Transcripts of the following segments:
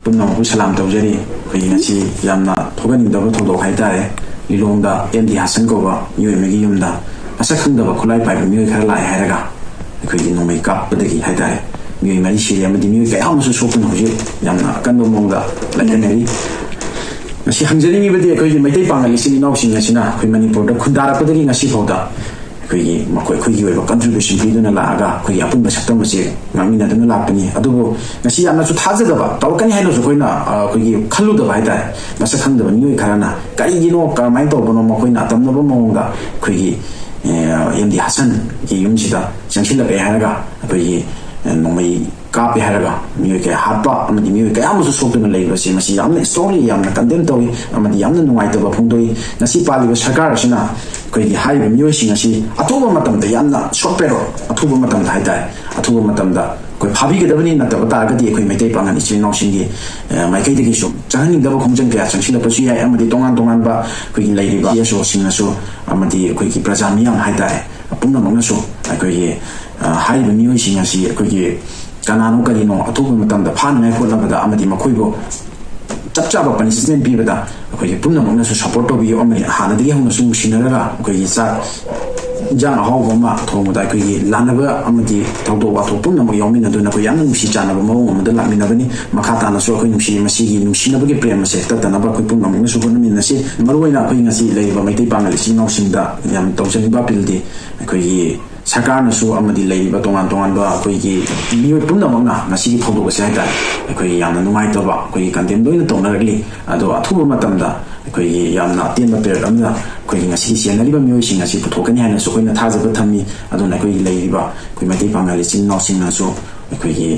ꯄꯨꯝꯅꯃꯛꯄꯨ ꯁꯂꯥꯝ ꯇꯧꯖꯔꯤ ꯑꯩꯈꯣꯏꯒꯤ ꯉꯁꯤ ꯌꯥꯝꯅ ꯊꯣꯛꯍꯟꯅꯤꯡꯗꯕ ꯊꯧꯗꯣꯛ ꯍꯥꯏꯇꯥꯔꯦ ꯂꯤꯂꯣꯡꯗ ꯑꯦꯝ.ꯗꯤ. ꯍꯥꯁꯟ ꯀꯧꯕ ꯃꯤꯑꯣꯏ ꯑꯃꯒꯤ ꯌꯨꯝꯗ ꯃꯁꯛ ꯈꯪꯗꯕ ꯈꯨꯠꯂꯥꯏ ꯄꯥꯏꯕ ꯃꯤꯑꯣꯏ ꯈꯔ ꯂꯥꯛꯑꯦ ꯍꯥꯏꯔꯒ ꯑꯩꯈꯣꯏꯒꯤ ꯅꯣꯡꯃꯩ ꯀꯥꯞꯄꯗꯒꯤ ꯍꯥꯏꯇꯥꯔꯦ ꯃꯤꯑꯣꯏ 4 ꯁꯤꯔꯦ ꯑꯃꯗꯤ ꯃꯤꯑꯣꯏ ꯀꯌꯥ ꯑꯃꯁꯨ ꯁꯣꯛꯇꯨꯅ ꯍꯧꯖꯤꯛ ꯌꯥꯝꯅ ꯑꯀꯟꯕ ꯃꯑꯣꯡꯗ ꯂꯩꯈꯠꯅꯔꯤ ꯉꯁꯤ ꯍꯪꯖꯅꯤꯡꯉꯤꯕꯗꯤ ꯑꯩꯈꯣꯏꯒꯤ ꯃꯩꯇꯩ ꯄꯥꯉꯜ ꯏꯆꯤꯜ ꯏꯅꯥꯎꯁꯤꯡ ꯑꯁꯤꯅ ꯑꯩꯈꯣꯏ ꯃꯅꯤꯄꯨꯔꯗ ꯈꯨꯟꯗꯥꯔꯛꯄꯗꯒꯤ ꯉꯁꯤ ꯐꯥꯎꯗ ꯑꯩꯈꯣꯏꯒꯤ ꯑꯣꯏꯕ ꯀꯟꯇ꯭ꯔꯤꯕ꯭ꯌꯨꯁꯟ ꯄꯤꯗꯨꯅ ꯂꯥꯛꯑꯒ ꯑꯩꯈꯣꯏꯒꯤ ꯑꯄꯨꯟꯕ ꯁꯛꯇꯝ ꯑꯁꯤ ꯉꯥꯛꯃꯤꯟꯅꯗꯨꯅ ꯂꯥꯛꯄꯅꯤ ꯑꯗꯨꯕꯨ ꯉꯁꯤ ꯌꯥꯝꯅꯁꯨ ꯊꯥꯖꯗꯕ ꯇꯧꯔꯛꯀꯅꯤ ꯍꯥꯏꯅꯁꯨ ꯑꯩꯈꯣꯏꯅ ꯑꯩꯈꯣꯏꯒꯤ ꯈꯜꯂꯨꯗꯕ ꯍꯥꯏꯇꯥꯔꯦ ꯃꯁꯛ ꯈꯪꯗꯕ ꯃꯤꯑꯣꯏ ꯈꯔꯅ ꯀꯔꯤꯒꯤꯅꯣ ꯀꯔꯝꯍꯥꯏꯅ ꯇꯧꯕꯅꯣ ꯃꯈꯣꯏꯅ ꯑꯇꯝꯅꯕ ꯃꯑꯣꯡꯗ ꯑꯩꯈꯣꯏꯒꯤ ꯑꯦꯝ.ꯗꯤ. ꯍꯥꯁꯟꯒꯤ ꯌꯨꯝꯁꯤꯗ ꯆꯪꯁꯤꯜꯂꯛꯑꯦ ꯍꯥꯏꯔꯒ ꯑꯩꯈꯣꯏꯒꯤ ꯅꯣꯡꯃꯩ ꯀꯥꯞꯄꯦ ꯍꯥꯏꯔꯒ ꯃꯤꯑꯣꯏ ꯀꯌꯥ ꯍꯥꯠꯄ ꯑꯃꯗꯤ ꯃꯤꯑꯣꯏ ꯀꯌꯥ ꯑꯃꯁꯨ ꯁꯣꯛꯇꯨꯅ ꯂꯩꯕꯁꯤ ꯃꯁꯤ ꯌꯥꯝꯅ ꯁ꯭ꯇꯔꯣꯡꯂꯤ ꯌꯥꯝꯅ ꯀꯟꯗꯦꯝ ꯇꯧꯏ ꯑꯃꯗꯤ ꯌꯥꯝꯅ ꯅꯨꯡꯉꯥꯏꯇꯕ ꯐꯣꯡꯗꯣꯛꯏ ꯉꯁꯤ ꯄꯥꯜꯂꯤꯕ ꯁꯔꯀꯥꯔ ꯑꯁꯤꯅ ꯑꯩꯈꯣꯏꯒꯤ ꯍꯥꯏꯔꯤꯕ ꯃꯤꯑꯣꯏꯁꯤꯡ ꯑꯁꯤ ꯑꯊꯨꯕ ꯃꯇꯝꯗ ꯌꯥꯝꯅ ꯁꯣꯔꯠ ꯄꯦꯔꯣꯠ ꯑꯊꯨꯕ ꯃꯇꯝꯗ ꯍꯥꯏꯇꯥꯔꯦ ꯑꯊꯨꯕ ꯃꯇꯝꯗ ꯑꯩꯈꯣꯏ ꯐꯥꯕꯤꯒꯗꯕꯅꯤ ꯅꯠꯇꯕ ꯇꯥꯔꯒꯗꯤ ꯑꯩꯈꯣꯏ ꯃꯩꯇꯩ ꯄꯥꯉꯜ ꯏꯆꯤꯜ ꯏꯅꯥꯎꯁꯤꯡꯒꯤ ꯃꯥꯏꯀꯩꯗꯒꯤꯁꯨ ꯆꯪꯍꯟꯅꯤꯡꯗꯕ ꯈꯣꯡꯖꯪ ꯀꯌా ꯆꯪꯁꯤꯜꯂꯛꯄꯁꯨ ꯌꯥꯏ ꯑꯃꯗꯤ ꯇꯣꯉꯥꯟ ꯇꯣꯉꯥꯟꯕ ꯑꯩꯈꯣꯏꯒꯤ ꯂꯩꯔꯤꯕ CSOꯁꯤꯡꯅꯁꯨ ꯑꯃꯗꯤ ꯑꯩꯈꯣꯏꯒꯤ ꯄ꯭ꯔꯖꯥ ꯃꯤꯌꯥꯝ ꯍꯥꯏꯇꯥꯔꯦ ꯄꯨꯝꯅꯃꯛꯅꯁꯨ ꯑꯩꯈꯣꯏꯒꯤ ꯍꯥꯏꯔꯤꯕ ꯃꯤꯑꯣꯏꯁꯤꯡ ꯑꯁꯤ ꯑꯩꯈꯣꯏꯒꯤ ꯀꯅꯥꯅꯣ ꯀꯔꯤꯅꯣ ꯑꯊꯨꯕ ꯃꯇꯝꯗ ꯐꯥꯅꯉꯥꯏ ꯍꯣꯠꯅꯕꯗ ꯑꯃꯗꯤ ꯃꯈꯣꯏꯕꯨ ꯆꯞ ꯆꯥꯕ ꯄꯅꯤꯁꯃꯦꯟ ꯄꯤꯕꯗ ꯑꯩꯈꯣꯏꯒꯤ ꯄꯨꯝꯅꯃꯛꯅꯁꯨ ꯁꯄꯣꯔꯠ ꯇꯧꯕꯤꯌꯨ ꯑꯃꯗꯤ ꯍꯥꯟꯅꯗꯒꯤ ꯍꯧꯅꯁꯨ ꯅꯨꯡꯁꯤꯅꯔꯒ ꯑꯩꯈꯣꯏꯒꯤ ꯆꯥꯛ ꯏꯟꯖꯥꯡ ꯑꯍꯥꯎꯕ ꯑꯃ ꯊꯣꯡꯕꯗ ꯑꯩꯈꯣꯏꯒꯤ ꯂꯥꯟꯅꯕ ꯑꯃꯗꯤ ꯊꯧꯗꯣꯛ ꯋꯥꯊꯣꯛ ꯄꯨꯝꯅꯃꯛ ꯌꯥꯎꯃꯤꯟꯅꯗꯨꯅ ꯑꯩꯈꯣꯏ ꯌꯥꯝꯅ ꯅꯨꯡꯁꯤ ꯆꯥꯟꯅꯕ ꯃꯑꯣꯡ ꯑꯃꯗ ꯂꯥꯛꯃꯤꯟꯅꯕꯅꯤ ꯃꯈꯥ ꯇꯥꯅꯁꯨ ꯑꯩꯈꯣꯏ ꯃꯁꯤꯒꯤ ꯅꯨꯡꯁꯤꯅꯕꯒꯤ ꯄ꯭ꯔꯦꯝ ꯑꯁꯦ ꯇꯠꯇꯅꯕ ꯑꯩꯈꯣꯏ ꯄꯨꯝꯅꯃꯛꯅꯁꯨ ꯍꯣꯠꯅꯃꯤꯟꯅꯁꯤ ꯃꯔꯨꯑꯣꯏꯅ ꯑꯩꯈꯣꯏ ꯉꯁꯤ ꯂꯩꯔꯤꯕ ꯃꯩꯇꯩ ꯄꯥꯉꯜ ꯏꯆꯤꯜ ꯏꯅꯥꯎꯁꯤꯡꯗ ꯌꯥꯝ ꯇꯧꯖꯅꯤꯡꯕ ꯑꯄꯤꯜꯗꯤ ꯑꯩꯈꯣꯏꯒꯤ ꯁꯔꯀꯥꯔꯅꯁꯨ ꯑꯃꯗꯤ ꯂꯩꯔꯤꯕ ꯇꯣꯉꯥꯟ ꯇꯣꯉꯥꯟꯕ ꯑꯩꯈꯣꯏꯒꯤ ꯃꯤꯑꯣꯏ ꯄꯨꯝꯅꯃꯛꯅ ꯉꯁꯤꯒꯤ ꯊꯧꯗꯣꯛ ꯑꯁꯤ ꯍꯥꯏꯇꯥꯔꯦ ꯑꯩꯈꯣꯏꯒꯤ ꯌꯥꯝꯅ ꯅꯨꯡꯉꯥꯏꯇꯕ ꯑꯩꯈꯣꯏꯒꯤ ꯀꯟꯗꯦꯝ ꯂꯣꯏꯅ ꯇꯧꯅꯔꯛꯂꯤ ꯑꯗꯣ ꯑꯊꯨꯕ ꯃꯇꯝꯗ ꯑꯩꯈꯣꯏꯒꯤ ꯌꯥꯝꯅ ꯑꯇꯦꯟꯕ ꯄꯤꯔꯤꯌꯠ ꯑꯃꯗ ꯑꯩꯈꯣꯏꯒꯤ ꯉꯁꯤ ꯆꯦꯟꯅꯔꯤꯕ ꯃꯤꯑꯣꯏꯁꯤꯡ ꯑꯁꯤ ꯄꯨꯊꯣꯛꯀꯅꯤ ꯍꯥꯏꯅꯁꯨ ꯑꯩꯈꯣꯏꯅ ꯊꯥꯖꯕ ꯊꯝꯃꯤ ꯑꯗꯨꯅ ꯑꯩꯈꯣꯏꯒꯤ ꯂꯩꯔꯤꯕ ꯑꯩꯈꯣꯏ ꯃꯩꯇꯩ ꯄꯥꯉꯜ ꯏꯆꯤꯜ ꯏꯅꯥꯎꯁꯤꯡꯅꯁꯨ ꯑꯩꯈꯣꯏꯒꯤ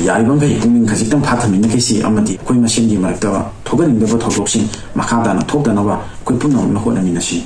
ꯌꯥꯔꯤꯕꯃꯈꯩ ꯄꯨꯛꯅꯤꯡ ꯈꯖꯤꯛꯇꯪ ꯐꯥꯊꯃꯤꯟꯅꯈꯤꯁꯤ ꯑꯃꯗꯤ ꯑꯩꯈꯣꯏ ꯃꯁꯦꯟꯒꯤ ꯃꯔꯛꯇ ꯊꯣꯛꯍꯟꯅꯤꯡꯗꯕ ꯊꯧꯗꯣꯛꯁꯤꯡ ꯃꯈꯥ ꯇꯥꯅ ꯊꯣꯛꯇꯅꯕ ꯑꯩꯈꯣꯏ ꯄꯨꯝꯅꯃꯛꯅ ꯍꯣꯠꯅꯃꯤꯟꯅꯁꯤ